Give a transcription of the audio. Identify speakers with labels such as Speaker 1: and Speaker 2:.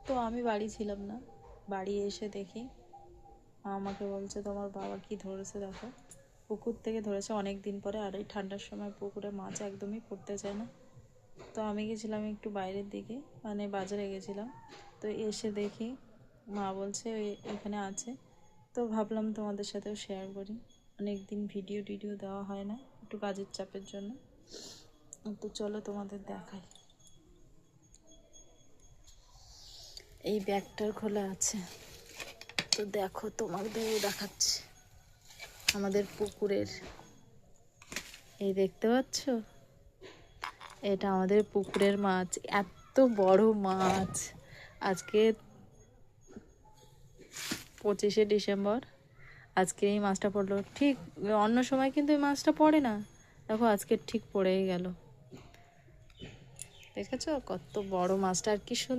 Speaker 1: তো আমি বাড়ি ছিলাম না, বাড়ি এসে দেখি মা আমাকে বলছে তোমার বাবা কি ধরেছে দেখো, পুকুর থেকে ধরেছে অনেক দিন পরে। আর এই ঠান্ডার সময় পুকুরে মাছ একদমই পড়তে চায় না। তো আমি গেছিলাম একটু বাইরের দিকে, মানে বাজারে গেছিলাম। তো এসে দেখি মা বলছে এখানে আছে। তো ভাবলাম তোমাদের সাথেও শেয়ার করি, অনেক দিন ভিডিও টিডিও দেওয়া হয় না, একটু কাজের চাপের জন্য। তো চলো তোমাদের দেখাই। এই ব্যাগটার খোলা আছে, তো দেখো তোমাদেরও দেখাচ্ছি আমাদের পুকুরের। এই দেখতে পাচ্ছ, এটা আমাদের পুকুরের মাছ, এত বড় মাছ। আজকে 25শে ডিসেম্বর, আজকে এই মাছটা পড়লো। ঠিক অন্য সময় কিন্তু এই মাছটা পড়ে না, দেখো আজকে ঠিক পড়েই গেল। দেখেছো কত বড় মাছটা, আর কি সুন্দর।